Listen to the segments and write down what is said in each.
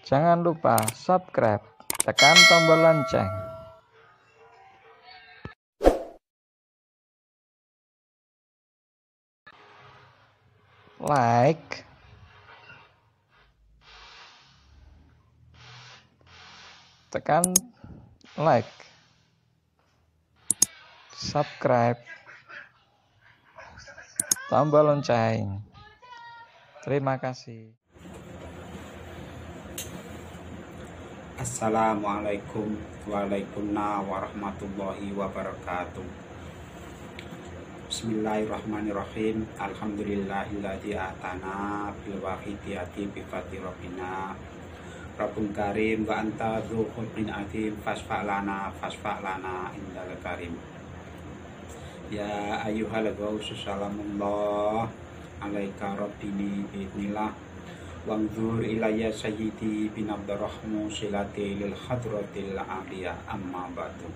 Jangan lupa subscribe, tekan tombol lonceng. Like, tekan like, subscribe, tombol lonceng. Terima kasih. Assalamualaikum warahmatullahi wabarakatuh. Bismillahirrahmanirrahim. Alhamdulillahilladzi atana bil wahidiyati bi fadli rabbina Rabbun karim wa anta dzu khulqin azim fasfa'lana indal karim. Ya ayyuhal ghausu salamullah alaika rabbini bi'idnillah wangzur ilayya sayyidi bin abdurrahmu silati lil hadratil aliyah amma ba'du.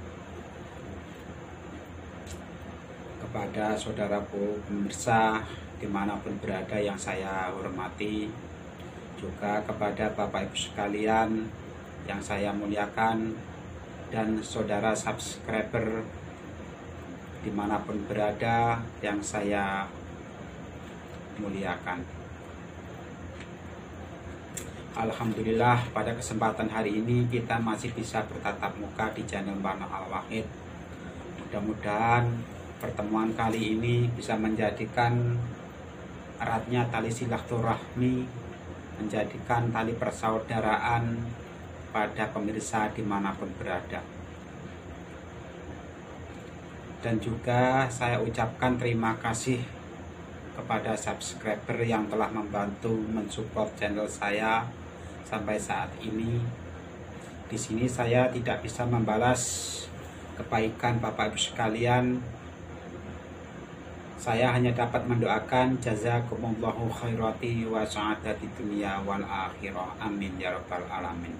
Kepada saudaraku pemirsa dimanapun berada yang saya hormati, juga kepada Bapak Ibu sekalian yang saya muliakan, dan saudara subscriber dimanapun berada yang saya muliakan. Alhamdulillah, pada kesempatan hari ini kita masih bisa bertatap muka di channel Warna Al-Wahid. Mudah-mudahan pertemuan kali ini bisa menjadikan eratnya tali silaturahmi, menjadikan tali persaudaraan pada pemirsa dimanapun berada. Dan juga saya ucapkan terima kasih kepada subscriber yang telah membantu mensupport channel saya sampai saat ini. Di sini saya tidak bisa membalas kebaikan Bapak Ibu sekalian. Saya hanya dapat mendoakan jazakumullahu khairati wa sa'adati dunia wal akhirah. Amin ya rabbal alamin.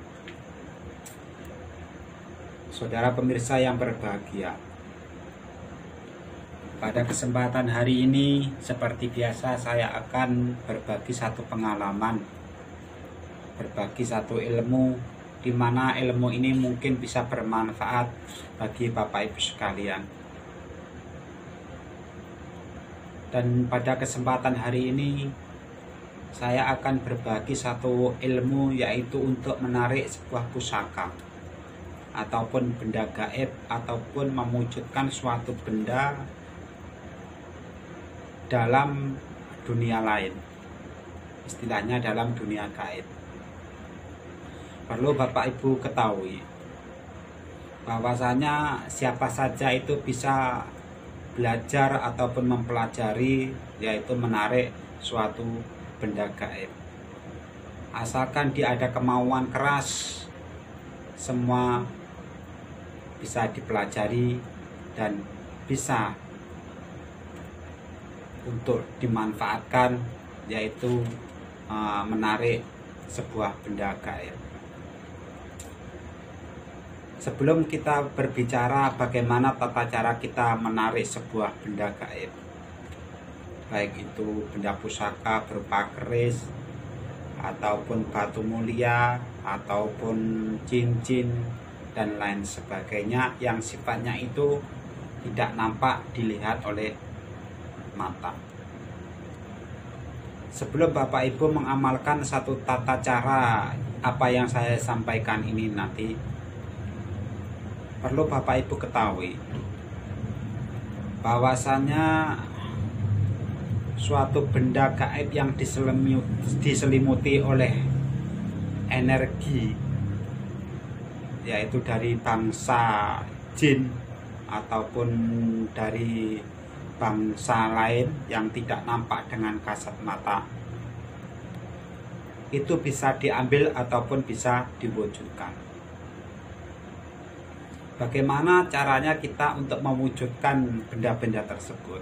Saudara pemirsa yang berbahagia, pada kesempatan hari ini seperti biasa saya akan berbagi satu pengalaman, berbagi satu ilmu, di mana ilmu ini mungkin bisa bermanfaat bagi Bapak Ibu sekalian. Dan pada kesempatan hari ini saya akan berbagi satu ilmu, yaitu untuk menarik sebuah pusaka ataupun benda gaib, ataupun mewujudkan suatu benda dalam dunia lain, istilahnya dalam dunia gaib. Perlu Bapak Ibu ketahui bahwasanya siapa saja itu bisa belajar ataupun mempelajari, yaitu menarik suatu benda gaib. Asalkan dia ada kemauan keras, semua bisa dipelajari dan bisa untuk dimanfaatkan, yaitu menarik sebuah benda gaib. Sebelum kita berbicara bagaimana tata cara kita menarik sebuah benda gaib, baik itu benda pusaka berupa keris ataupun batu mulia ataupun cincin dan lain sebagainya yang sifatnya itu tidak nampak dilihat oleh mata. Sebelum Bapak Ibu mengamalkan satu tata cara apa yang saya sampaikan ini nanti, perlu Bapak Ibu ketahui bahwasanya suatu benda gaib yang diselimuti oleh energi, yaitu dari bangsa jin ataupun dari bangsa lain yang tidak nampak dengan kasat mata, itu bisa diambil ataupun bisa diwujudkan. Bagaimana caranya kita untuk mewujudkan benda-benda tersebut?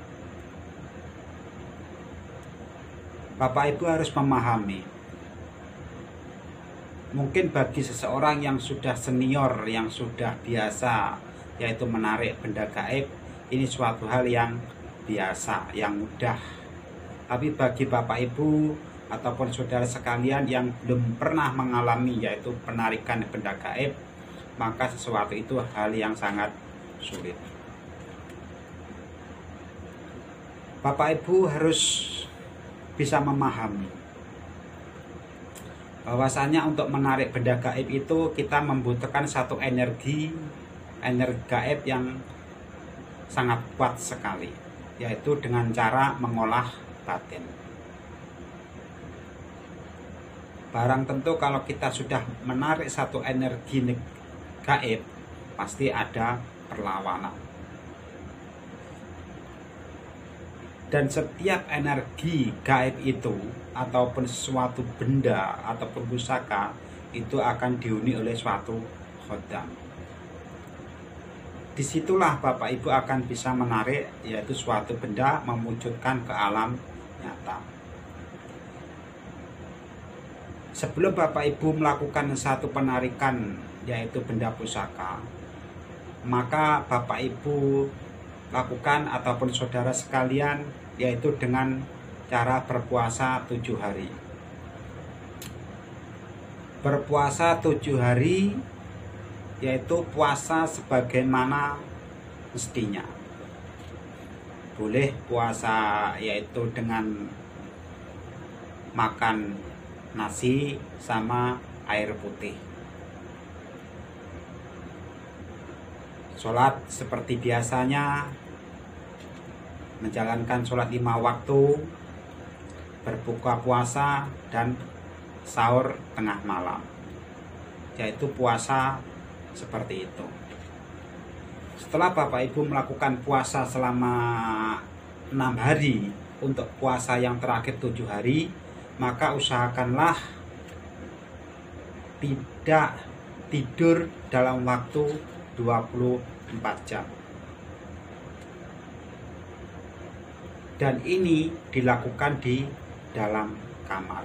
Bapak Ibu harus memahami, mungkin bagi seseorang yang sudah senior, yang sudah biasa, yaitu menarik benda gaib, ini suatu hal yang biasa, yang mudah. Tapi bagi Bapak Ibu ataupun saudara sekalian yang belum pernah mengalami yaitu penarikan benda gaib, maka sesuatu itu hal yang sangat sulit. Bapak Ibu harus bisa memahami bahwasanya untuk menarik benda gaib itu kita membutuhkan satu energi gaib yang sangat kuat sekali, yaitu dengan cara mengolah batin. Barang tentu kalau kita sudah menarik satu energi gaib, pasti ada perlawanan. Dan setiap energi gaib itu ataupun sesuatu benda ataupun pusaka itu akan dihuni oleh suatu khodam. Disitulah Bapak Ibu akan bisa menarik yaitu suatu benda mewujudkan ke alam nyata. Sebelum Bapak Ibu melakukan satu penarikan yaitu benda pusaka, maka Bapak Ibu lakukan ataupun saudara sekalian yaitu dengan cara berpuasa 7 hari. Berpuasa 7 hari yaitu puasa sebagaimana mestinya. Boleh puasa yaitu dengan makan nasi sama air putih. Sholat seperti biasanya, menjalankan sholat 5 waktu, berbuka puasa dan sahur tengah malam, yaitu puasa seperti itu. Setelah Bapak Ibu melakukan puasa selama 6 hari, untuk puasa yang terakhir 7 hari, maka usahakanlah tidak tidur dalam waktu 24 jam. Dan ini dilakukan di dalam kamar.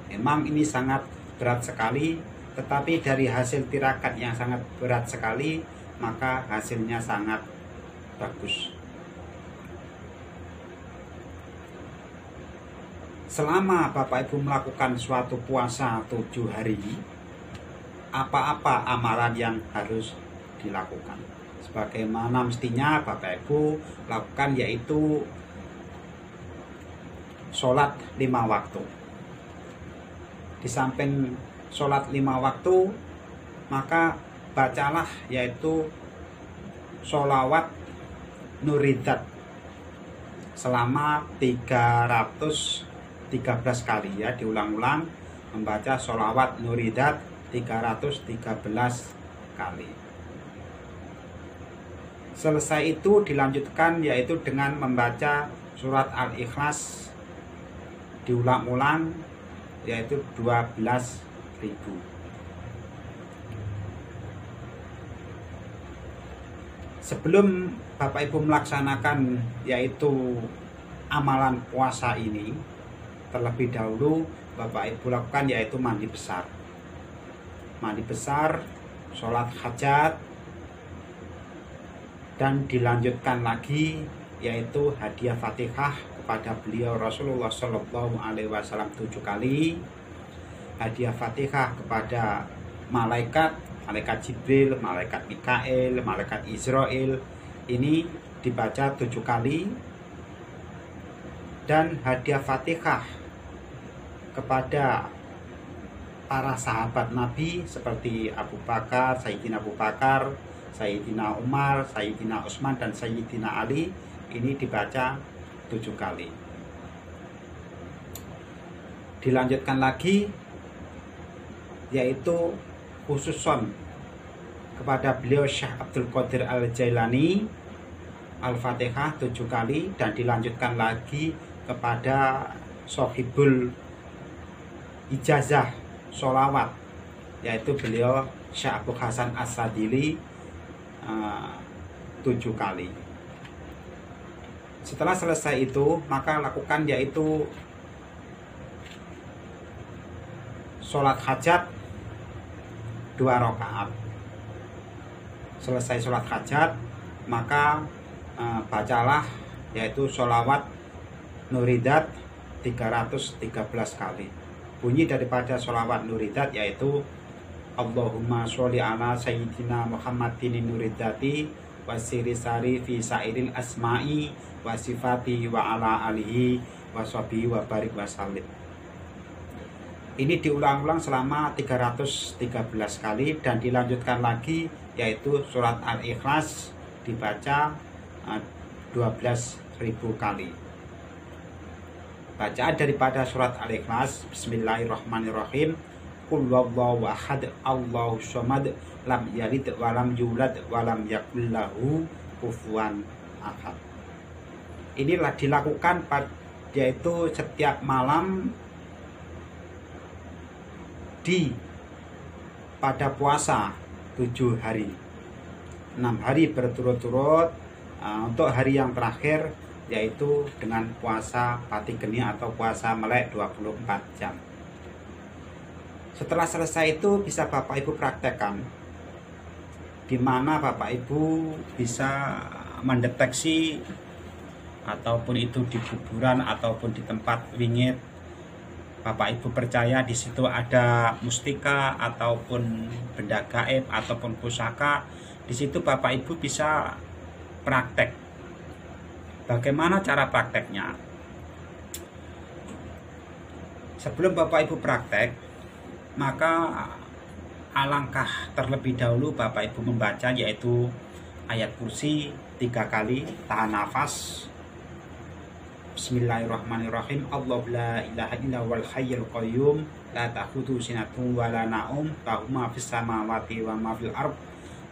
Memang ini sangat berat sekali, tetapi dari hasil tirakat yang sangat berat sekali, maka hasilnya sangat bagus. Selama Bapak Ibu melakukan suatu puasa 7 hari, apa-apa amalan yang harus dilakukan? Sebagaimana mestinya Bapak Ibu lakukan, yaitu sholat 5 waktu. Di samping sholat 5 waktu, maka bacalah yaitu sholawat nuridat selama 313 kali, ya, diulang-ulang membaca sholawat nuridat 313 kali. Selesai itu dilanjutkan yaitu dengan membaca surat Al-Ikhlas diulang-ulang yaitu 12.000. Sebelum Bapak Ibu melaksanakan yaitu amalan puasa ini, terlebih dahulu Bapak Ibu lakukan yaitu mandi besar. Mandi besar, sholat hajat, dan dilanjutkan lagi yaitu hadiah Fatihah kepada beliau Rasulullah Shallallahu Alaihi Wasallam 7 kali, hadiah Fatihah kepada malaikat Jibril, malaikat Mikail, malaikat Israel, ini dibaca 7 kali, dan hadiah Fatihah kepada para sahabat Nabi seperti Abu Bakar, Sayyidina Abu Bakar, Sayyidina Umar, Sayyidina Utsman, dan Sayyidina Ali, ini dibaca 7 kali. Dilanjutkan lagi yaitu khususon kepada beliau Syekh Abdul Qadir Al-Jailani, Al-Fatihah 7 kali, dan dilanjutkan lagi kepada Sohibul Ijazah Sholawat yaitu beliau Syekh Abu Hasan As-Sadili 7 kali. Setelah selesai itu, maka lakukan yaitu sholat hajat 2 rakaat. Selesai sholat hajat, maka bacalah yaitu sholawat nuridat 313 kali. Bunyi daripada sholawat nuridat yaitu Allahumma sholli ala sayyidina Muhammadin nuridati wasiri sari fi sairil asma'i wa sifati wa ala alihi wa sahbihi wa barik wa salim. Ini diulang-ulang selama 313 kali dan dilanjutkan lagi yaitu surat Al-Ikhlas dibaca 12.000 kali. Bacaan daripada surat Al-Ikhlas, Bismillahirrahmanirrahim. Qul huwallahu ahad, Allahu samad, lam yalid wa lam yulad wa lam yakul lahu kufuwan ahad. Inilah dilakukan yaitu setiap malam pada puasa 7 hari, 6 hari berturut-turut. Untuk hari yang terakhir yaitu dengan puasa pati geni atau puasa melek 24 jam. Setelah selesai itu bisa Bapak Ibu praktekkan, di mana Bapak Ibu bisa mendeteksi ataupun itu di kuburan ataupun di tempat wingit. Bapak Ibu percaya di situ ada mustika ataupun benda gaib ataupun pusaka. Di situ Bapak Ibu bisa praktek. Bagaimana cara prakteknya? Sebelum Bapak Ibu praktek, maka alangkah terlebih dahulu Bapak Ibu membaca yaitu ayat kursi 3 kali, tahan nafas. Bismillahirrahmanirrahim. Allahu la ilaha illa huwal hayyul qayyum la ta'khudhuhu sinatun wa la naum lahu ma fis samawati wa ma fil ardh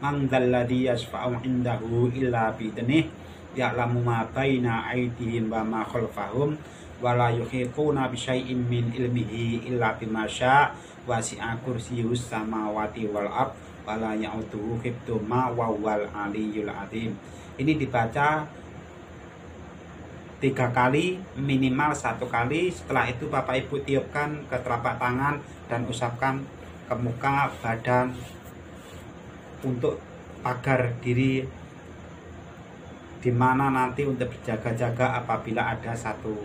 man dzalladzi yashfa'u 'indahu illa bi idhnihi ya'lamu ma baina aydihim wa ma khalfahum wa la yuhituna bi syai'in min ilmihi illa bima syaa' wasi'a kursiyyus samawati wal ardh wa la ya'uduhu hifdzuhuma wa huwal 'aliyyul 'azim. Ini dibaca 3 kali, minimal 1 kali. Setelah itu Bapak Ibu tiupkan ke telapak tangan dan usapkan ke muka, badan untuk pagar diri, di mana nanti untuk berjaga-jaga apabila ada satu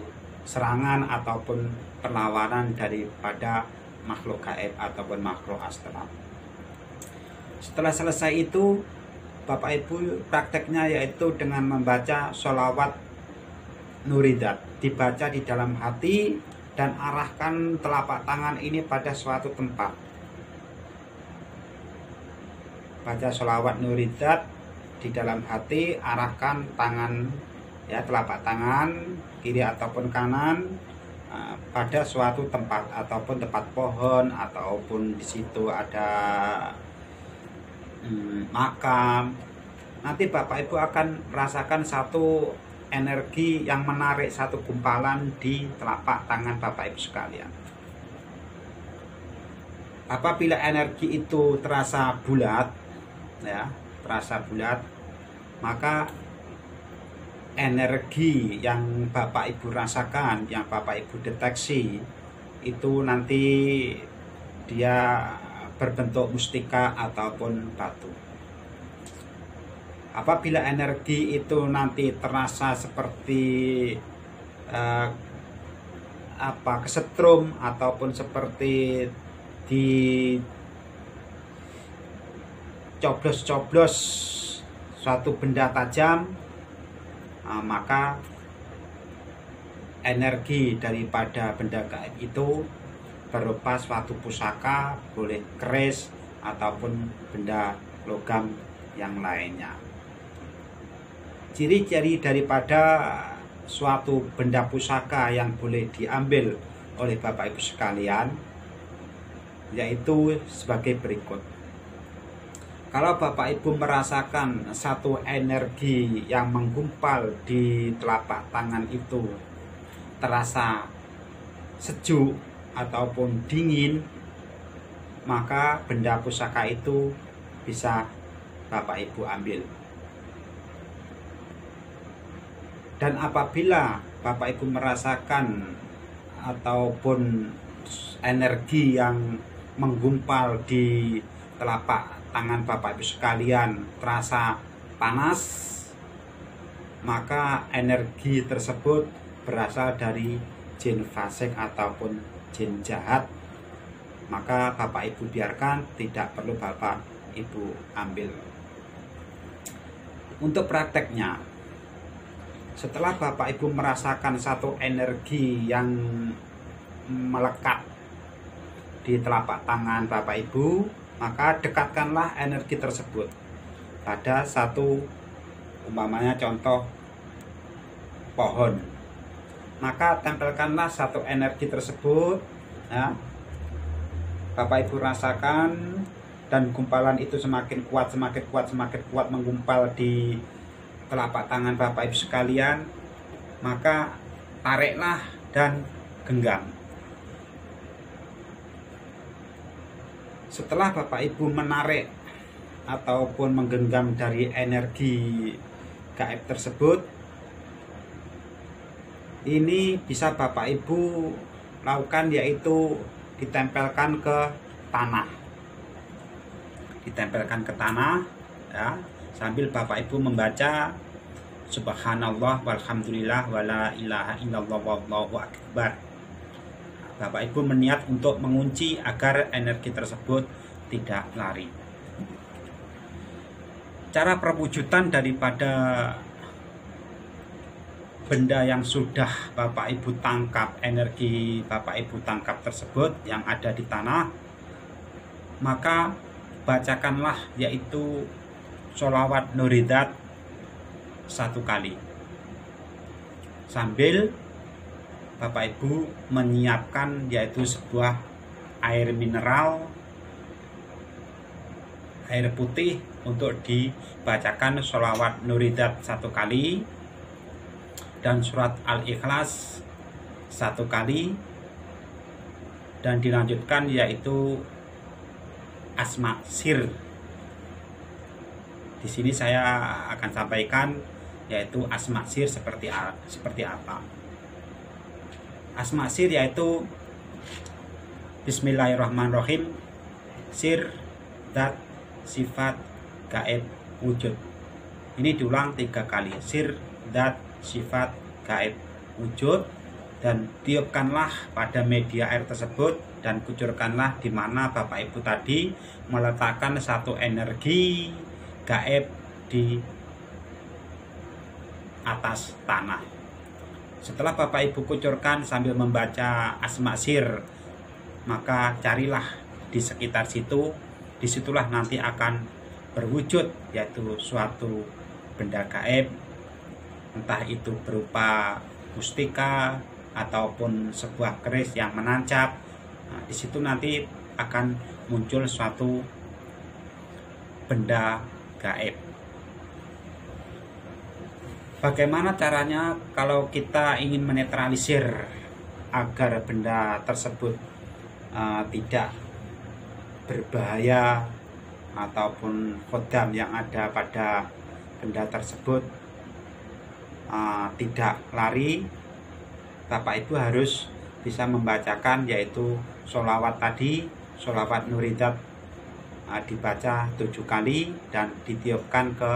serangan ataupun perlawanan daripada makhluk gaib ataupun makhluk astral. Setelah selesai itu Bapak Ibu prakteknya yaitu dengan membaca sholawat nuridat, dibaca di dalam hati dan arahkan telapak tangan ini pada suatu tempat. Baca sholawat nuridat di dalam hati, arahkan tangan ya, telapak tangan kiri ataupun kanan pada suatu tempat ataupun tempat pohon ataupun di situ ada makam. Nanti Bapak Ibu akan merasakan satu energi yang menarik, satu gumpalan di telapak tangan Bapak Ibu sekalian. Apabila energi itu terasa bulat ya, terasa bulat, maka energi yang Bapak Ibu rasakan, yang Bapak Ibu deteksi itu nanti dia berbentuk mustika ataupun batu. Apabila energi itu nanti terasa seperti kesetrum ataupun seperti dicoblos-coblos suatu benda tajam, maka energi daripada benda gaib itu berupa suatu pusaka, boleh keris ataupun benda logam yang lainnya. Ciri-ciri daripada suatu benda pusaka yang boleh diambil oleh Bapak Ibu sekalian yaitu sebagai berikut. Kalau Bapak Ibu merasakan satu energi yang menggumpal di telapak tangan itu terasa sejuk ataupun dingin, maka benda pusaka itu bisa Bapak Ibu ambil. Dan apabila Bapak Ibu merasakan ataupun energi yang menggumpal di telapak tangan Bapak Ibu sekalian terasa panas, maka energi tersebut berasal dari jin fasik ataupun jin jahat, maka Bapak Ibu biarkan, tidak perlu Bapak Ibu ambil. Untuk prakteknya, setelah Bapak Ibu merasakan satu energi yang melekat di telapak tangan Bapak Ibu, maka dekatkanlah energi tersebut pada satu, umpamanya contoh pohon, maka tempelkanlah satu energi tersebut ya. Bapak Ibu rasakan, dan gumpalan itu semakin kuat menggumpal di telapak tangan Bapak Ibu sekalian, maka tariklah dan genggam. Setelah Bapak Ibu menarik ataupun menggenggam dari energi gaib tersebut, ini bisa Bapak Ibu lakukan, yaitu ditempelkan ke tanah. Ditempelkan ke tanah ya, sambil Bapak Ibu membaca subhanallah walhamdulillah wala ilaha illallah wallahu akbar. Bapak Ibu meniat untuk mengunci agar energi tersebut tidak lari. Cara perwujudan daripada benda yang sudah Bapak Ibu tangkap, energi Bapak Ibu tangkap tersebut yang ada di tanah, maka bacakanlah yaitu sholawat nuridat 1 kali, sambil Bapak Ibu menyiapkan yaitu sebuah air mineral, air putih untuk dibacakan sholawat nuridat 1 kali, dan surat Al-Ikhlas 1 kali, dan dilanjutkan yaitu asma sir. Di sini saya akan sampaikan yaitu asma sir seperti apa. Asma sir yaitu Bismillahirrahmanirrahim, sir, dat, sifat, gaib, wujud. Ini diulang 3 kali, sir, dat, sifat, gaib, wujud, dan tiupkanlah pada media air tersebut dan kucurkanlah di mana Bapak Ibu tadi meletakkan satu energi gaib di atas tanah. Setelah Bapak Ibu kucurkan sambil membaca asma sir, maka carilah di sekitar situ, disitulah nanti akan berwujud yaitu suatu benda gaib, entah itu berupa mustika ataupun sebuah keris yang menancap. Nah, di situ nanti akan muncul suatu benda gaib. Bagaimana caranya kalau kita ingin menetralisir agar benda tersebut tidak berbahaya ataupun khodam yang ada pada benda tersebut tidak lari? Bapak Ibu harus bisa membacakan yaitu sholawat tadi, sholawat nuridat dibaca 7 kali dan ditiupkan ke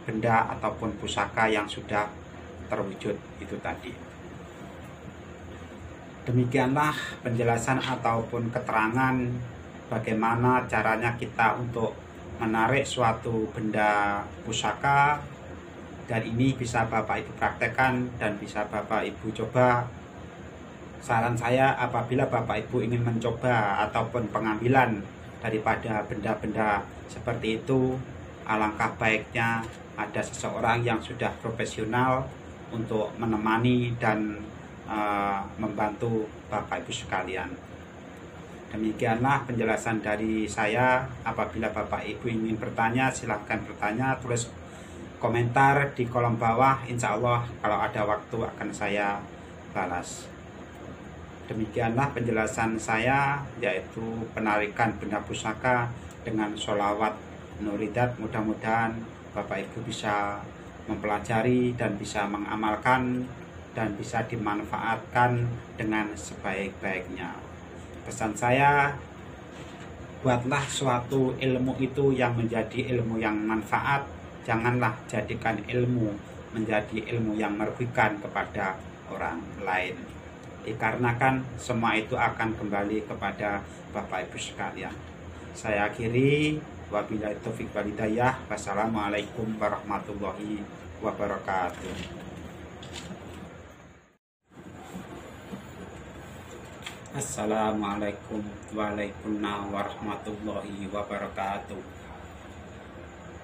benda ataupun pusaka yang sudah terwujud itu tadi. Demikianlah penjelasan ataupun keterangan bagaimana caranya kita untuk menarik suatu benda pusaka, dan ini bisa Bapak Ibu praktekkan dan bisa Bapak Ibu coba. Saran saya, apabila Bapak Ibu ingin mencoba ataupun pengambilan daripada benda-benda seperti itu, alangkah baiknya ada seseorang yang sudah profesional untuk menemani dan membantu Bapak Ibu sekalian. Demikianlah penjelasan dari saya. Apabila Bapak Ibu ingin bertanya, silahkan bertanya, tulis komentar di kolom bawah. Insya Allah kalau ada waktu akan saya balas. Demikianlah penjelasan saya, yaitu penarikan benda pusaka dengan sholawat nuridat. Mudah-mudahan Bapak Ibu bisa mempelajari dan bisa mengamalkan dan bisa dimanfaatkan dengan sebaik-baiknya. Pesan saya, buatlah suatu ilmu itu yang menjadi ilmu yang manfaat. Janganlah jadikan ilmu menjadi ilmu yang merugikan kepada orang lain. Dikarenakan semua itu akan kembali kepada Bapak Ibu sekalian. Saya akhiri, wabillahi taufik wal hidayah. Wassalamualaikum warahmatullahi wabarakatuh. Assalamualaikum warahmatullahi wabarakatuh.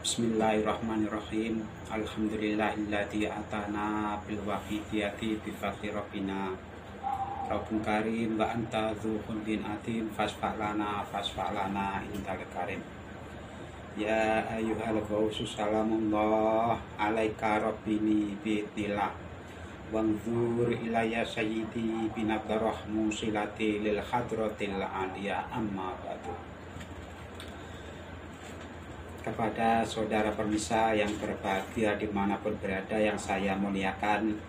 Bismillahirrahmanirrahim. Alhamdulillahilladzi atana bil wafidiyati bi fadli rabbina. Rabbun karim wa anta dzu khuldin atim fasfa'lana indal karim. Ya ayyuhal ghausu salamullah alaika rabbini bi'idnillah. Wanzur ilayya sayyidi binadarah musilati lil hadratil aliyah amma ba'du. Kepada saudara permisa yang berbahagia dimanapun berada yang saya muliakan,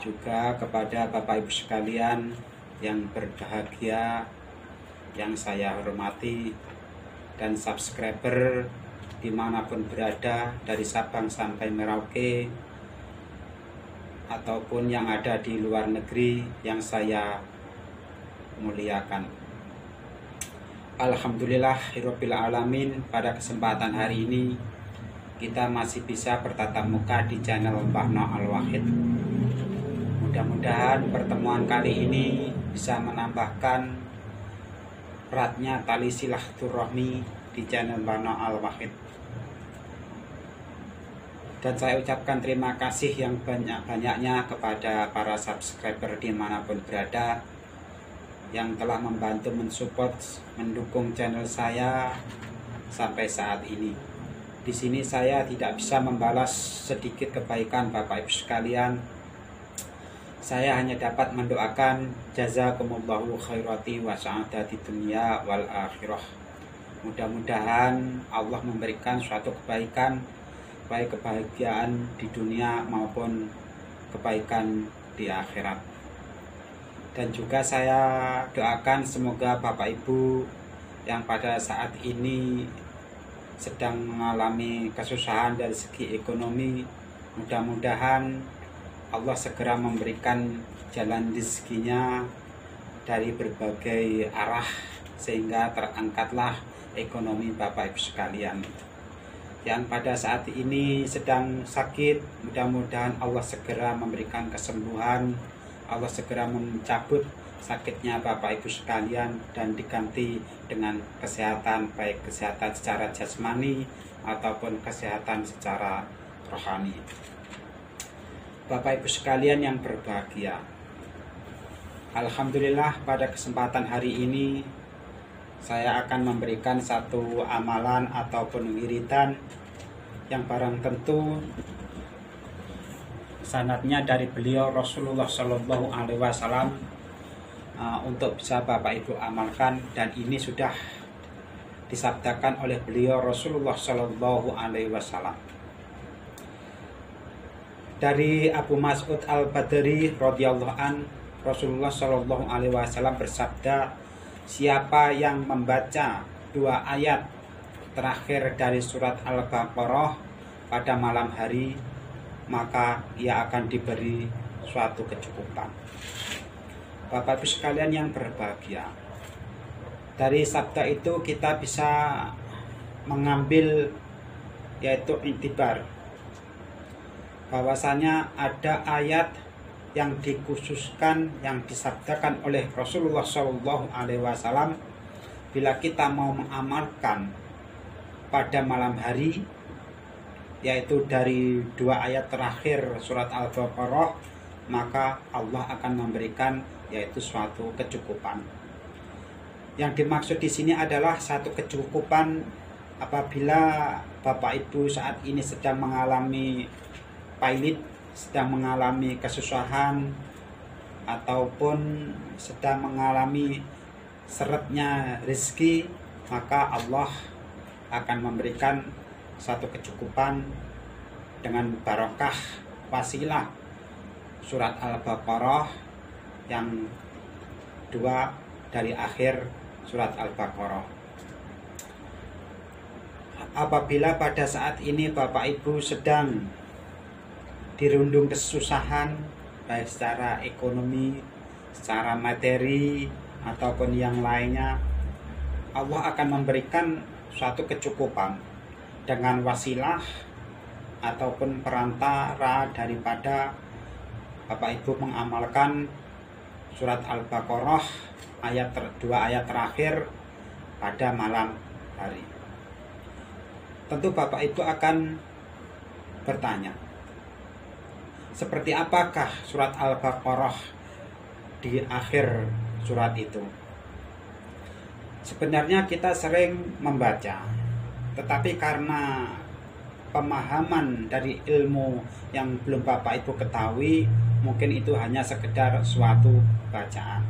juga kepada Bapak Ibu sekalian yang berbahagia yang saya hormati, dan subscriber dimanapun berada dari Sabang sampai Merauke ataupun yang ada di luar negeri yang saya muliakan. Alhamdulillahirabbil alamin, pada kesempatan hari ini kita masih bisa bertatap muka di channel Mbah No Al-Wahid. Mudah-mudahan pertemuan kali ini bisa menambahkan eratnya tali silaturahmi di channel Mbah No Al-Wahid. Dan saya ucapkan terima kasih yang banyak-banyaknya kepada para subscriber dimanapun berada yang telah membantu mensupport, mendukung channel saya sampai saat ini. Di sini saya tidak bisa membalas sedikit kebaikan Bapak Ibu sekalian. Saya hanya dapat mendoakan jazakumullahu khairati wa sa'adati dunya wal akhirah. Mudah-mudahan Allah memberikan suatu kebaikan, baik kebahagiaan di dunia maupun kebaikan di akhirat. Dan juga saya doakan semoga Bapak Ibu yang pada saat ini sedang mengalami kesusahan dari segi ekonomi, mudah-mudahan Allah segera memberikan jalan rezekinya dari berbagai arah sehingga terangkatlah ekonomi Bapak Ibu sekalian. Yang pada saat ini sedang sakit, mudah-mudahan Allah segera memberikan kesembuhan, Allah segera mencabut sakitnya Bapak Ibu sekalian dan diganti dengan kesehatan, baik kesehatan secara jasmani ataupun kesehatan secara rohani. Bapak Ibu sekalian yang berbahagia, alhamdulillah pada kesempatan hari ini saya akan memberikan satu amalan ataupun wiridan yang barang tentu sanadnya dari beliau Rasulullah Shallallahu Alaihi Wasallam untuk bisa Bapak Ibu amalkan, dan ini sudah disabdakan oleh beliau Rasulullah Shallallahu Alaihi Wasallam. Dari Abu Mas'ud Al-Badri radhiyallahu an, Rasulullah Shallallahu Alaihi Wasallam bersabda, siapa yang membaca 2 ayat terakhir dari surat Al-Baqarah pada malam hari, maka ia akan diberi suatu kecukupan. Bapak Ibu sekalian yang berbahagia, dari sabda itu kita bisa mengambil yaitu intibar bahwasanya ada ayat yang dikhususkan, yang disabdakan oleh Rasulullah Shallallahu Alaihi Wasallam, bila kita mau mengamalkan pada malam hari, yaitu dari 2 ayat terakhir surat Al-Baqarah, maka Allah akan memberikan yaitu suatu kecukupan. Yang dimaksud di sini adalah satu kecukupan apabila Bapak Ibu saat ini sedang mengalami pailit, sedang mengalami kesusahan, ataupun sedang mengalami seretnya rezeki, maka Allah akan memberikan satu kecukupan dengan barokah wasilah surat Al-Baqarah yang 2 dari akhir surat Al-Baqarah. Apabila pada saat ini Bapak Ibu sedang dirundung kesusahan baik secara ekonomi, secara materi ataupun yang lainnya, Allah akan memberikan suatu kecukupan dengan wasilah ataupun perantara daripada Bapak Ibu mengamalkan surat Al-Baqarah dua ayat terakhir pada malam hari. Tentu Bapak Ibu akan bertanya, seperti apakah surat Al-Baqarah di akhir surat itu? Sebenarnya kita sering membaca, tetapi karena pemahaman dari ilmu yang belum Bapak Ibu ketahui, mungkin itu hanya sekedar suatu bacaan.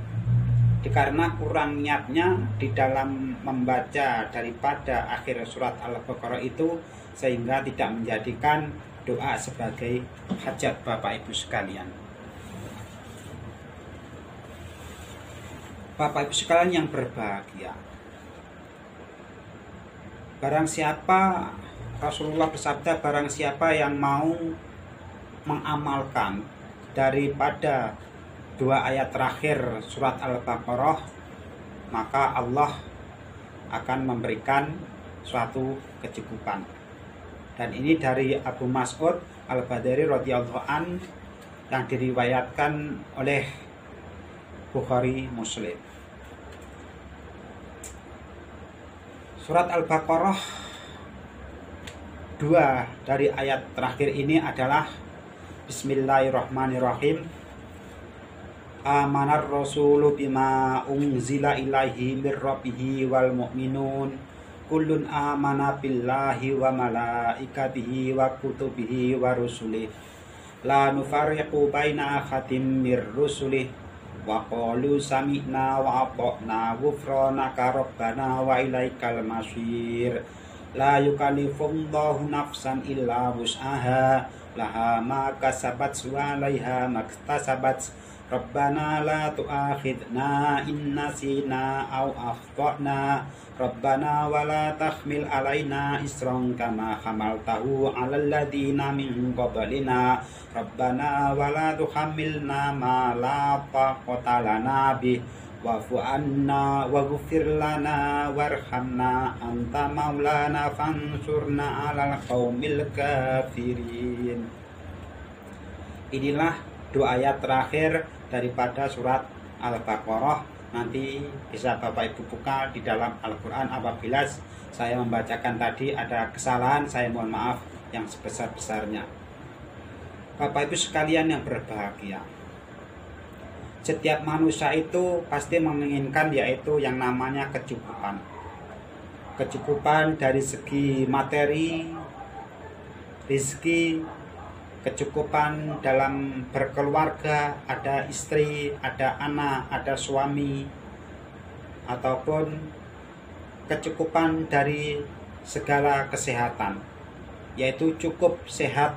Karena kurang niatnya di dalam membaca daripada akhir surat Al-Baqarah itu, sehingga tidak menjadikan doa sebagai hajat Bapak Ibu sekalian. Bapak Ibu sekalian yang berbahagia, barang siapa, Rasulullah bersabda, barang siapa yang mau mengamalkan daripada dua ayat terakhir surat Al-Baqarah, maka Allah akan memberikan suatu kecukupan. Dan ini dari Abu Mas'ud Al-Badri radhiyallahu an, yang diriwayatkan oleh Bukhari Muslim. Surat Al-Baqarah, dua dari ayat terakhir ini adalah Bismillahirrahmanirrahim. Amanar rasulu bima unzila ilaihi mir rabbihi wal mu'minun kullun amana billahi wa malaikatihi wa kutubihi wa rusulih la nufarriqu baina ahadin mir rusulih wa qalu sami'na wa ata'na ghufranaka rabbana wa ilaikal masir. La yukallifullahu nafsan illa wus'aha laha ma kasabat wa 'alaiha maktasabat. Rabbana la tu'akhidna in nasina aw akhtana. Rabbana wa la tahmil alaina isran kama hamaltahu 'alal ladzina min qablina. Rabbana wa la tuhammilna ma la taqata lana bih wa'fu 'anna waghfir lana warhamna anta maulana fansurna 'alal qaumil kafirin. Inilah dua ayat terakhir daripada surat Al-Baqarah. Nanti bisa Bapak Ibu buka di dalam Al-Quran. Apabila saya membacakan tadi ada kesalahan, saya mohon maaf yang sebesar-besarnya. Bapak Ibu sekalian yang berbahagia, setiap manusia itu pasti menginginkan yaitu yang namanya kecukupan. Kecukupan dari segi materi, rezeki, kecukupan dalam berkeluarga, ada istri, ada anak, ada suami, ataupun kecukupan dari segala kesehatan, yaitu cukup sehat,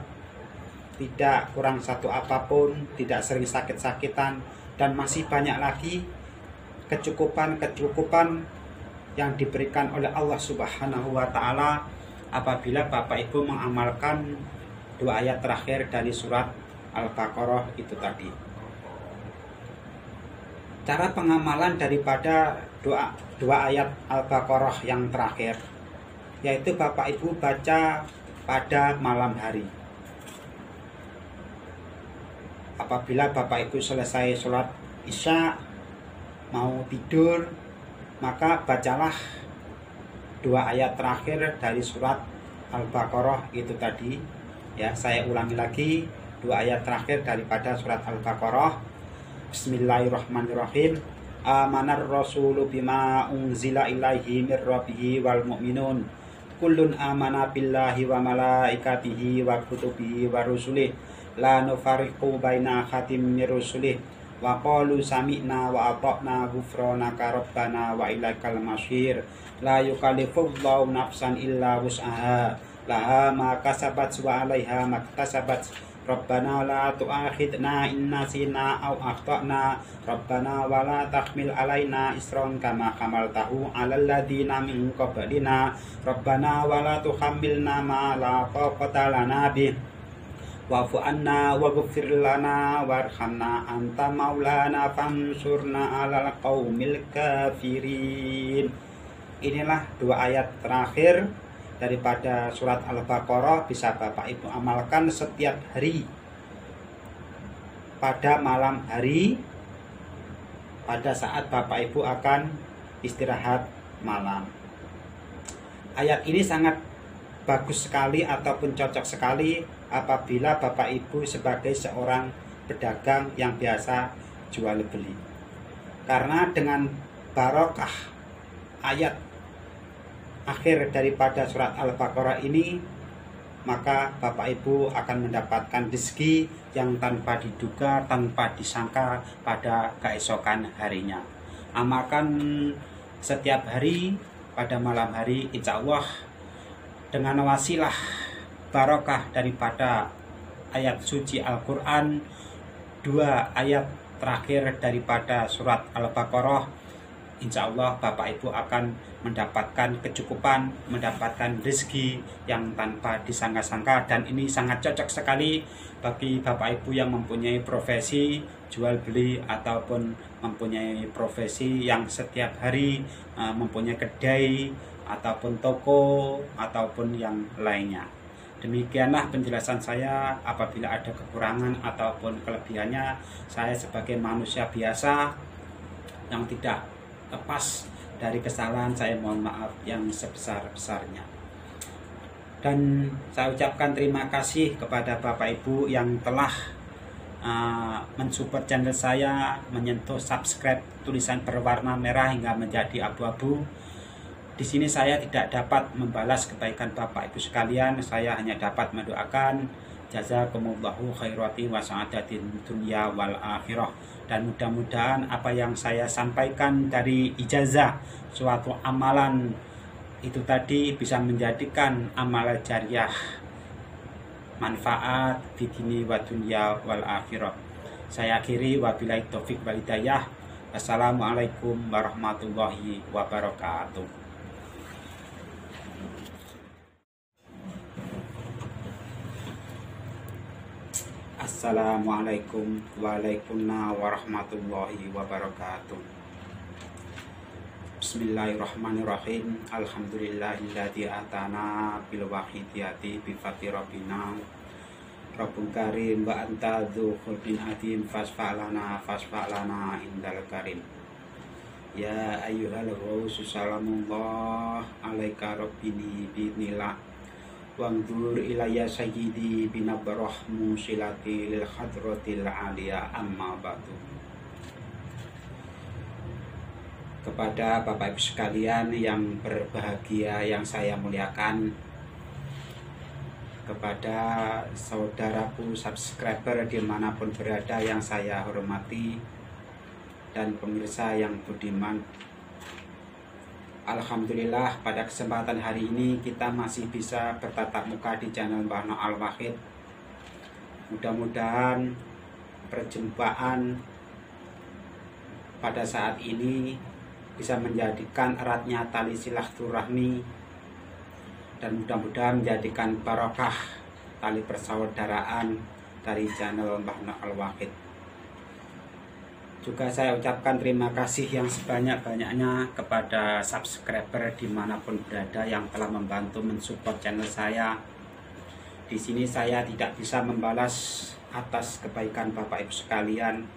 tidak kurang satu apapun, tidak sering sakit-sakitan, dan masih banyak lagi kecukupan-kecukupan yang diberikan oleh Allah Subhanahu wa Ta'ala apabila Bapak Ibu mengamalkan dua ayat terakhir dari surat Al-Baqarah itu tadi. Cara pengamalan daripada dua ayat Al-Baqarah yang terakhir, yaitu Bapak Ibu baca pada malam hari. Apabila Bapak Ibu selesai sholat Isya mau tidur, maka bacalah dua ayat terakhir dari surat Al-Baqarah itu tadi. Ya, saya ulangi lagi dua ayat terakhir daripada surat Al-Baqarah. Bismillahirrahmanirrahim. Amanar rasulu bima unzila ilaihi mir rabbihi wal mu'minun kullun amana billahi wa malaikatihi wa kutubihi wa rusulih la nufarriqu baina ahadin mir rusulih wa qalu sami'na wa ata'na ghufranaka rabbana wa ilaikal masir. La yukallifullahu nafsan illa wus'aha laha ma kasabat wa 'alaiha maktasabat. Rabbana la tu'akhidna in nasina aw akhtana. Rabbana wa la tahmil 'alaina isran kama hamaltahu 'alal ladzina min qablina. Rabbana wa la tuhammilna ma la taqata lana bih wa'fu anna waghfir lana warhamna anta maulana fansurna 'alal qaumil kafirin. Inilah dua ayat terakhir daripada surat Al-Baqarah, bisa Bapak Ibu amalkan setiap hari pada malam hari, pada saat Bapak Ibu akan istirahat malam. Ayat ini sangat bagus sekali ataupun cocok sekali apabila Bapak Ibu sebagai seorang pedagang yang biasa jual beli. Karena dengan barokah ayat akhir daripada surat Al-Baqarah ini, maka Bapak Ibu akan mendapatkan rezeki yang tanpa diduga, tanpa disangka pada keesokan harinya. Amalkan setiap hari pada malam hari, insya Allah dengan wasilah barokah daripada ayat suci Al-Quran, dua ayat terakhir daripada surat Al-Baqarah, insya Allah Bapak Ibu akan mendapatkan kecukupan, mendapatkan rezeki yang tanpa disangka-sangka. Dan ini sangat cocok sekali bagi Bapak Ibu yang mempunyai profesi jual beli ataupun mempunyai profesi yang setiap hari mempunyai kedai ataupun toko ataupun yang lainnya. Demikianlah penjelasan saya. Apabila ada kekurangan ataupun kelebihannya, saya sebagai manusia biasa yang tidak lepas dari kesalahan, saya mohon maaf yang sebesar-besarnya. Dan saya ucapkan terima kasih kepada Bapak Ibu yang telah mensupport channel saya, menyentuh subscribe tulisan berwarna merah hingga menjadi abu-abu. Di sini saya tidak dapat membalas kebaikan Bapak Ibu sekalian, saya hanya dapat mendoakan jazakumullahu khairati wa sa'adatin dunya wal akhirah. Dan mudah-mudahan apa yang saya sampaikan dari ijazah suatu amalan itu tadi bisa menjadikan amal jariah manfaat di dini wa dunya wal akhirah. Saya akhiri, wabillahi taufik wal hidayah. Assalamualaikum warahmatullahi wabarakatuh. Assalamualaikum warahmatullahi wabarakatuh. Bismillahirrahmanirrahim. Alhamdulillahilladzi atana bil wahidiyati bi fati rabbina rabbul karim wa anta dzu khulqin adim fasfa'lana indal karim. Ya ayyuhal ghausu salamullah alaika rabbini binillah wangdur ilayya sayyidi binabarah musilati lil hadratil aliyah amma ba'du. Kepada Bapak Ibu sekalian yang berbahagia, yang saya muliakan, kepada saudaraku subscriber dimanapun berada yang saya hormati, dan pemirsa yang budiman, alhamdulillah pada kesempatan hari ini kita masih bisa bertatap muka di channel Mbah Noh Al-Wahid. Mudah-mudahan perjumpaan pada saat ini bisa menjadikan eratnya tali silaturahmi, dan mudah-mudahan menjadikan barokah tali persaudaraan dari channel Mbah Noh Al-Wahid. Juga saya ucapkan terima kasih yang sebanyak-banyaknya kepada subscriber dimanapun berada yang telah membantu mensupport channel saya. Di sini saya tidak bisa membalas atas kebaikan Bapak Ibu sekalian.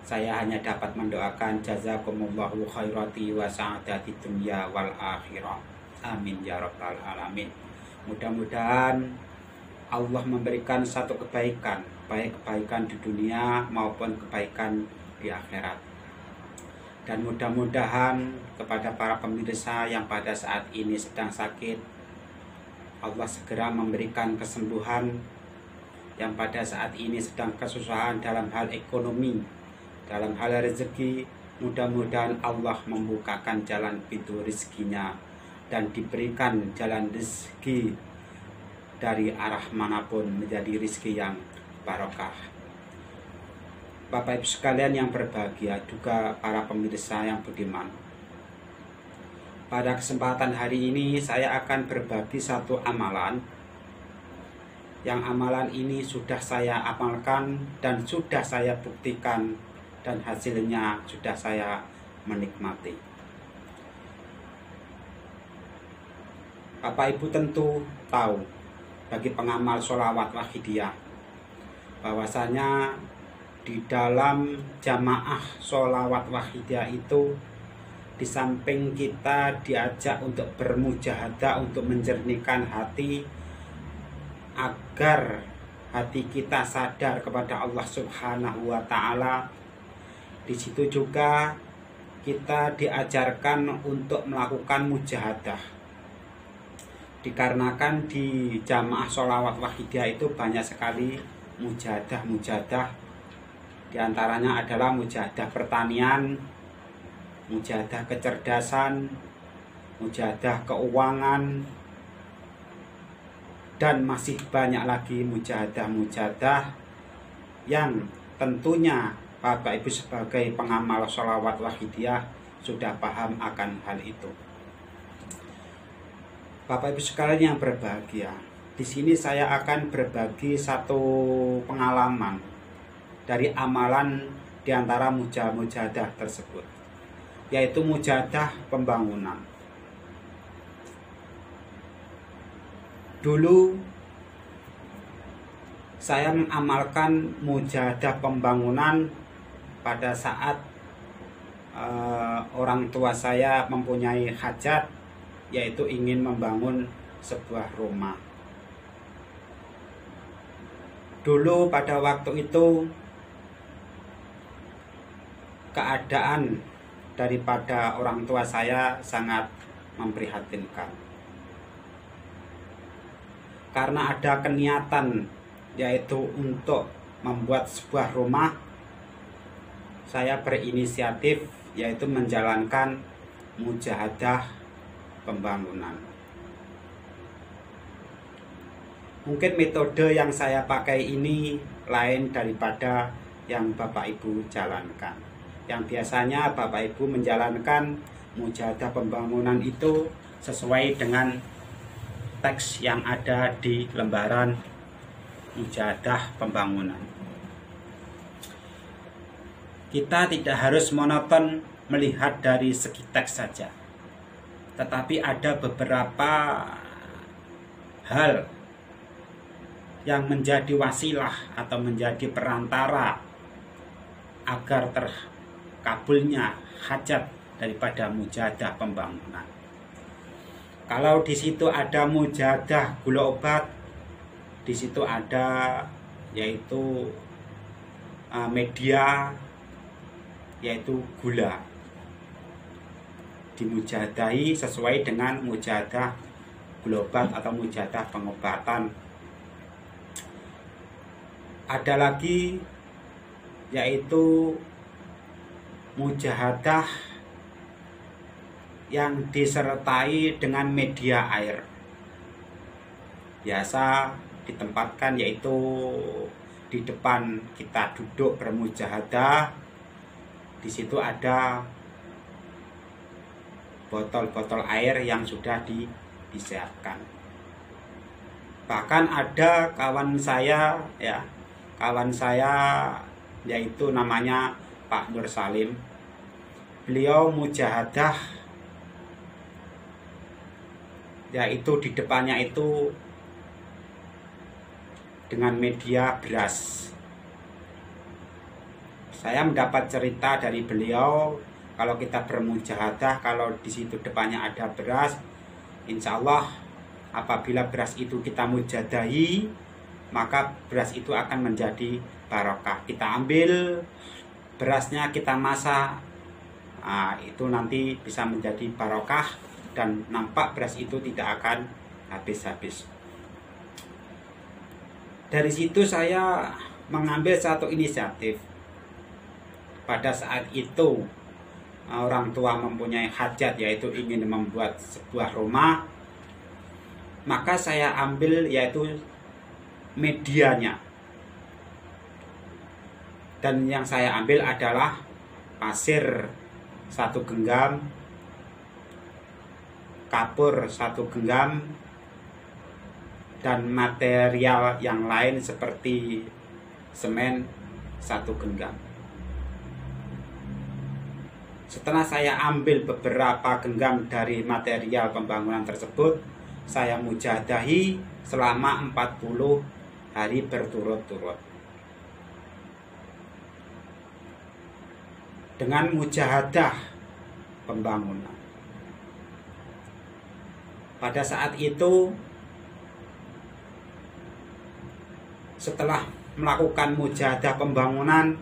Saya hanya dapat mendoakan jazakumullahu khairati wa sa'adati dunya wal akhirah. Amin ya rabbal alamin. Mudah-mudahan Allah memberikan satu kebaikan, baik kebaikan di dunia maupun kebaikan di akhirat. Dan mudah-mudahan kepada para pemirsa yang pada saat ini sedang sakit, Allah segera memberikan kesembuhan. Yang pada saat ini sedang kesusahan dalam hal ekonomi, dalam hal rezeki, mudah-mudahan Allah membukakan jalan pintu rezekinya dan diberikan jalan rezeki dari arah manapun menjadi rezeki yang barokah. Bapak Ibu sekalian yang berbahagia, juga para pemirsa yang budiman, pada kesempatan hari ini saya akan berbagi satu amalan yang amalan ini sudah saya amalkan dan sudah saya buktikan, dan hasilnya sudah saya menikmati. Bapak Ibu tentu tahu, bagi pengamal sholawat wahidiyah, bahwasanya di dalam jamaah sholawat wahidiyah itu, di samping kita diajak untuk bermujahadah, untuk menjernihkan hati agar hati kita sadar kepada Allah Subhanahu wa Ta'ala, di situ juga kita diajarkan untuk melakukan mujahadah. Dikarenakan di jamaah sholawat wahidiyah itu banyak sekali mujahadah. Di antaranya adalah mujahadah pertanian, mujahadah kecerdasan, mujahadah keuangan, dan masih banyak lagi mujahadah yang tentunya Bapak Ibu sebagai pengamal sholawat wahidiyah sudah paham akan hal itu. Bapak Ibu sekalian yang berbahagia, di sini saya akan berbagi satu pengalaman dari amalan di antara mujahadah tersebut, yaitu mujahadah pembangunan. Dulu saya mengamalkan mujahadah pembangunan pada saat orang tua saya mempunyai hajat, yaitu ingin membangun sebuah rumah. Dulu pada waktu itu keadaan daripada orang tua saya sangat memprihatinkan, karena ada keniatan yaitu untuk membuat sebuah rumah. Saya berinisiatif yaitu menjalankan mujahadah pembangunan. Mungkin metode yang saya pakai ini lain daripada yang Bapak Ibu jalankan. Yang biasanya Bapak Ibu menjalankan mujahadah pembangunan itu sesuai dengan teks yang ada di lembaran mujahadah pembangunan. Kita tidak harus monoton melihat dari segi teks saja, tetapi ada beberapa hal yang menjadi wasilah atau menjadi perantara agar terkabulnya hajat daripada mujahadah pembangunan. Kalau di situ ada mujahadah gula obat, di situ ada yaitu media, yaitu gula, dimujahadahi sesuai dengan mujahadah gula obat atau mujahadah pengobatan. Ada lagi yaitu mujahadah yang disertai dengan media air. Biasa ditempatkan yaitu di depan kita duduk bermujahadah. Di situ ada botol-botol air yang sudah disiapkan. Bahkan ada kawan saya yaitu namanya Pak Nur Salim. Beliau mujahadah yaitu di depannya itu dengan media beras. Saya mendapat cerita dari beliau, kalau kita bermujahadah, kalau di situ depannya ada beras, insya Allah apabila beras itu kita mujadahi, maka beras itu akan menjadi barokah. Kita ambil berasnya, kita masak, itu nanti bisa menjadi barokah, dan nampak beras itu tidak akan habis-habis. Dari situ saya mengambil satu inisiatif. Pada saat itu orang tua mempunyai hajat, yaitu ingin membuat sebuah rumah, maka saya ambil yaitu medianya. Dan yang saya ambil adalah pasir 1 genggam, kapur 1 genggam, dan material yang lain seperti semen 1 genggam. Setelah saya ambil beberapa genggam dari material pembangunan tersebut, saya mujadahi selama 40 hari berturut-turut. Dengan mujahadah pembangunan. Pada saat itu, setelah melakukan mujahadah pembangunan,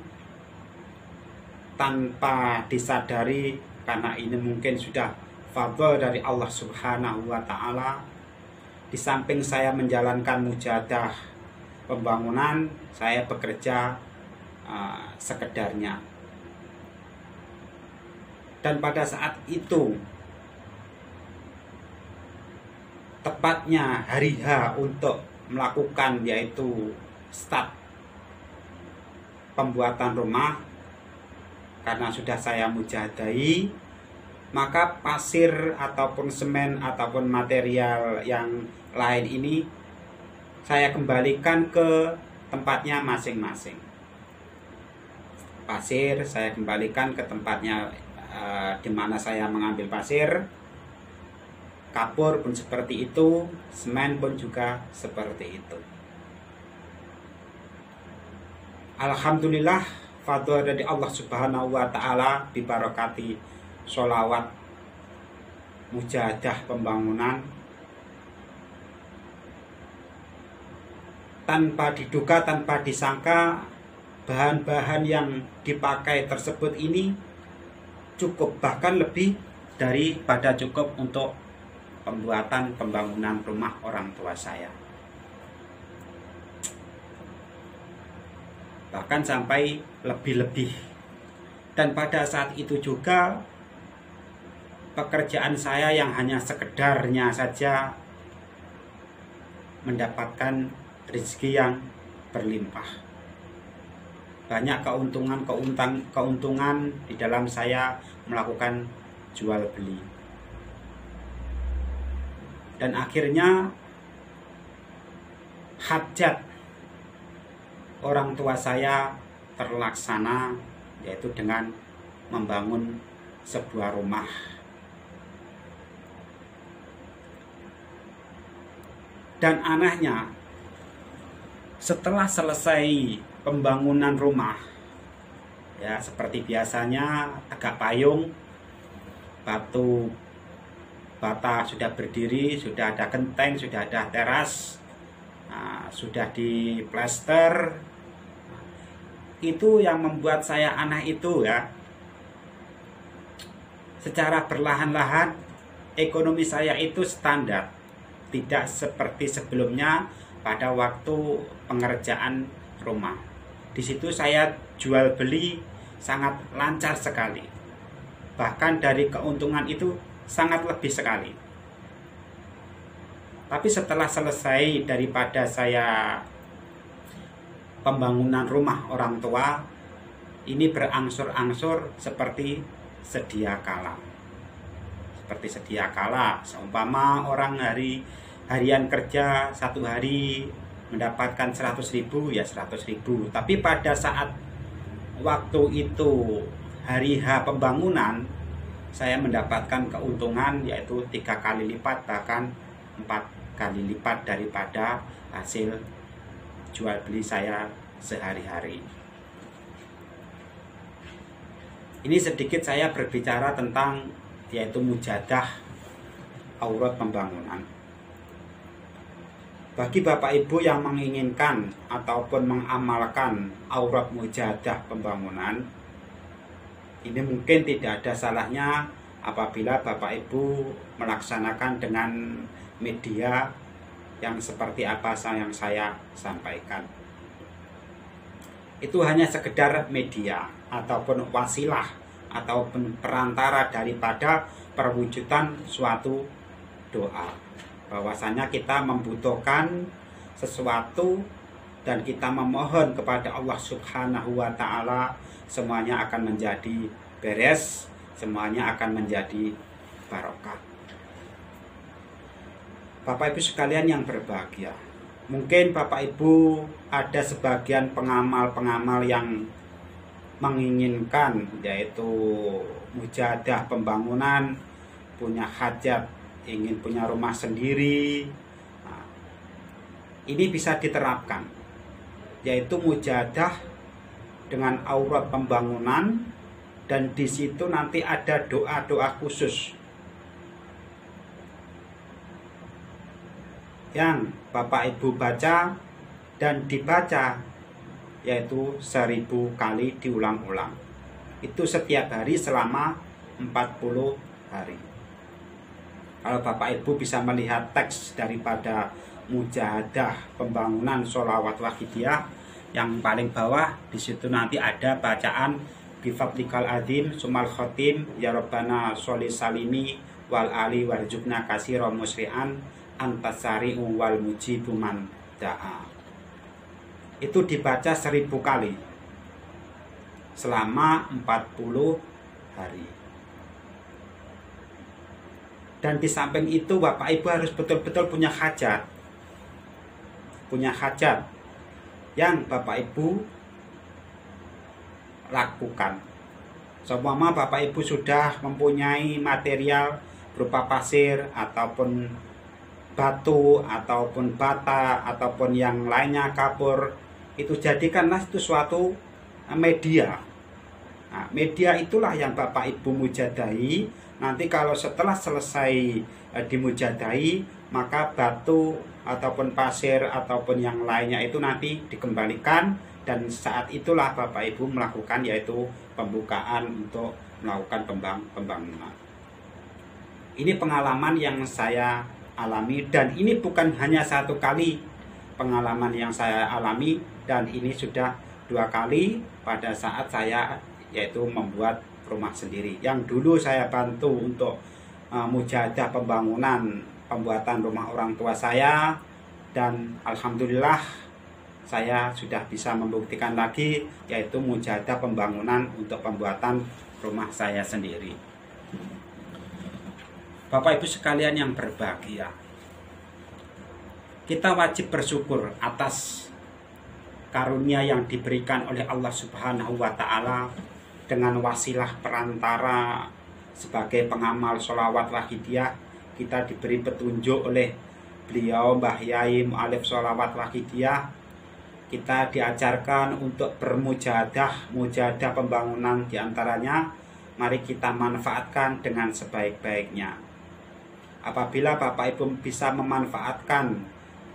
tanpa disadari, karena ini mungkin sudah fadl dari Allah Subhanahu wa Ta'ala, di samping saya menjalankan mujahadah pembangunan, saya bekerja sekedarnya. Dan pada saat itu, tepatnya hari H untuk melakukan, yaitu start pembuatan rumah, karena sudah saya mujahadahi, maka pasir ataupun semen ataupun material yang lain ini saya kembalikan ke tempatnya masing-masing. Pasir saya kembalikan ke tempatnya di mana saya mengambil pasir. Kapur pun seperti itu, semen pun juga seperti itu. Alhamdulillah, fadl dari Allah Subhanahu wa Ta'ala, dibarakati sholawat mujahadah pembangunan. Tanpa diduga, tanpa disangka, bahan-bahan yang dipakai tersebut ini cukup, bahkan lebih daripada cukup untuk pembuatan pembangunan rumah orang tua saya. Bahkan sampai lebih-lebih. Dan pada saat itu juga pekerjaan saya yang hanya sekedarnya saja mendapatkan rezeki yang berlimpah. Banyak keuntungan di dalam saya melakukan jual beli. Dan akhirnya hajat orang tua saya terlaksana, yaitu dengan membangun sebuah rumah. Dan anehnya, setelah selesai pembangunan rumah, ya seperti biasanya tegak payung, batu bata sudah berdiri, sudah ada genteng, sudah ada teras, sudah di plester. Itu yang membuat saya aneh itu, ya. Secara perlahan-lahan ekonomi saya itu standar, tidak seperti sebelumnya pada waktu pengerjaan rumah. Di situ saya jual beli sangat lancar sekali. Bahkan dari keuntungan itu sangat lebih sekali. Tapi setelah selesai daripada saya pembangunan rumah orang tua, ini berangsur-angsur seperti sedia kala. Seperti sedia kala, seumpama orang harian kerja 1 hari mendapatkan 100.000, ya 100.000. Tapi pada saat waktu itu hari H pembangunan, saya mendapatkan keuntungan yaitu 3 kali lipat, bahkan 4 kali lipat daripada hasil jual beli saya sehari-hari. Ini sedikit saya berbicara tentang yaitu mujahadah aurat pembangunan. Bagi Bapak Ibu yang menginginkan ataupun mengamalkan aurat mujahadah pembangunan, ini mungkin tidak ada salahnya apabila Bapak Ibu melaksanakan dengan media yang seperti apa yang saya sampaikan. Itu hanya sekedar media ataupun wasilah ataupun perantara daripada perwujudan suatu doa. Bahwasanya kita membutuhkan sesuatu dan kita memohon kepada Allah Subhanahu wa Ta'ala, semuanya akan menjadi beres, semuanya akan menjadi barokah. Bapak Ibu sekalian yang berbahagia, Mungkin Bapak Ibu ada sebagian pengamal-pengamal yang menginginkan yaitu mujahadah pembangunan, punya hajat, ingin punya rumah sendiri. Nah, ini bisa diterapkan, yaitu mujahadah dengan aurat pembangunan, dan di situ nanti ada doa-doa khusus yang Bapak Ibu baca dan dibaca, yaitu 1000 kali diulang-ulang. Itu setiap hari selama 40 hari. Kalau Bapak Ibu bisa melihat teks daripada mujahadah pembangunan sholawat wahidiyah, yang paling bawah di situ nanti ada bacaan bifadlikal adim sumal khotim ya Rabbana sholli salimi wal ali warjubna kasiro musri'an antasari wal mujibu man da'a. Itu dibaca 1000 kali selama 40 hari. Dan di samping itu Bapak Ibu harus betul-betul punya hajat. Punya hajat yang Bapak Ibu lakukan. Seumpama Bapak Ibu sudah mempunyai material berupa pasir ataupun batu ataupun bata ataupun yang lainnya, kapur, itu jadikanlah itu suatu media. Nah, media itulah yang Bapak Ibu mujadahi. Nanti kalau setelah selesai dimujadahi, maka batu ataupun pasir ataupun yang lainnya itu nanti dikembalikan, dan saat itulah Bapak Ibu melakukan yaitu pembukaan untuk melakukan pembangunan. Ini pengalaman yang saya alami, dan ini bukan hanya satu kali pengalaman yang saya alami, dan ini sudah 2 kali pada saat saya yaitu membuat rumah sendiri. Yang dulu saya bantu untuk mujahadah pembuatan rumah orang tua saya, dan alhamdulillah saya sudah bisa membuktikan lagi yaitu mujahadah pembangunan untuk pembuatan rumah saya sendiri. Bapak Ibu sekalian yang berbahagia, kita wajib bersyukur atas karunia yang diberikan oleh Allah Subhanahu wa Ta'ala dengan wasilah perantara sebagai pengamal sholawat wahidiyah. Kita diberi petunjuk oleh beliau Mbah Yai Mu'alif sholawat wahidiyah. Kita diajarkan untuk bermujahadah, mujahadah pembangunan diantaranya. Mari kita manfaatkan dengan sebaik-baiknya. Apabila Bapak Ibu bisa memanfaatkan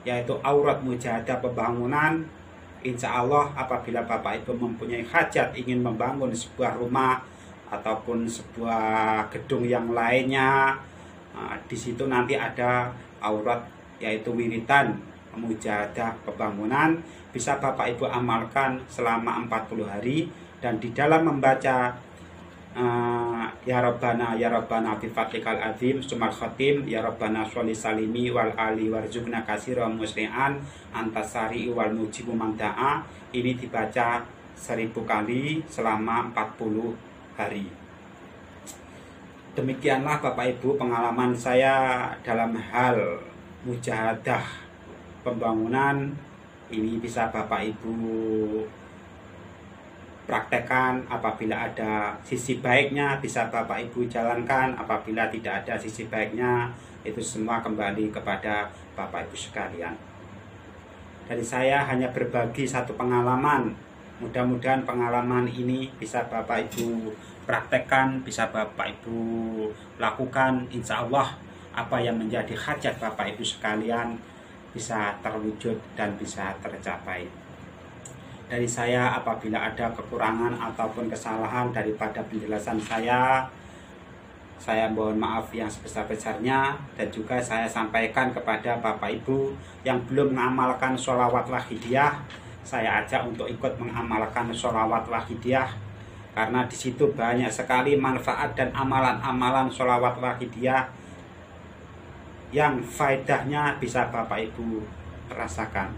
yaitu aurat mujahadah pembangunan, insya Allah apabila Bapak Ibu mempunyai hajat ingin membangun sebuah rumah ataupun sebuah gedung yang lainnya, di situ nanti ada aurat yaitu wiritan mujahadah pembangunan, bisa Bapak Ibu amalkan selama 40 hari, dan di dalam membaca ya Rabbana bifadlikal azim sumal khotim ya Rabbana sholli salimi wal ali warjubna kasiro musli'an antasari wal mujibu man da'a, ini dibaca 1000 kali selama 40 hari. Demikianlah Bapak Ibu pengalaman saya dalam hal mujahadah pembangunan. Ini bisa Bapak Ibu praktekkan. Apabila ada sisi baiknya bisa Bapak Ibu jalankan, apabila tidak ada sisi baiknya, itu semua kembali kepada Bapak Ibu sekalian. Dari saya hanya berbagi satu pengalaman. Mudah-mudahan pengalaman ini bisa Bapak Ibu praktekkan, bisa Bapak Ibu lakukan. Insya Allah apa yang menjadi hajat Bapak Ibu sekalian bisa terwujud dan bisa tercapai. Dari saya apabila ada kekurangan ataupun kesalahan daripada penjelasan saya mohon maaf yang sebesar-besarnya. Dan juga saya sampaikan kepada Bapak Ibu yang belum mengamalkan sholawat wahidiyah, saya ajak untuk ikut mengamalkan sholawat wahidiyah, karena di situ banyak sekali manfaat dan amalan-amalan sholawat wahidiyah yang faedahnya bisa Bapak Ibu rasakan.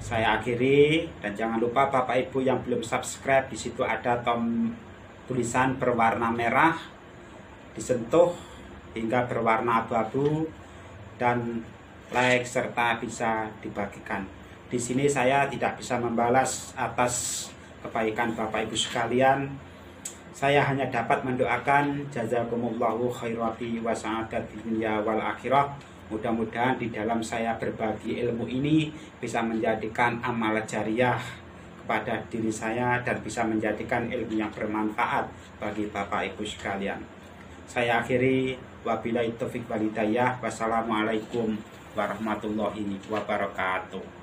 Saya akhiri, dan jangan lupa Bapak Ibu yang belum subscribe, di situ ada tulisan berwarna merah, disentuh hingga berwarna abu-abu, dan like, serta bisa dibagikan. Di sini saya tidak bisa membalas atas kebaikan Bapak Ibu sekalian. Saya hanya dapat mendoakan jazakumullahu khairati wa sa'adati dunya wal akhirah. Mudah-mudahan di dalam saya berbagi ilmu ini bisa menjadikan amal jariah kepada diri saya dan bisa menjadikan ilmu yang bermanfaat bagi Bapak Ibu sekalian. Saya akhiri, wabillahi taufiq wal hidayah. Wassalamualaikum warahmatullahi wabarakatuh.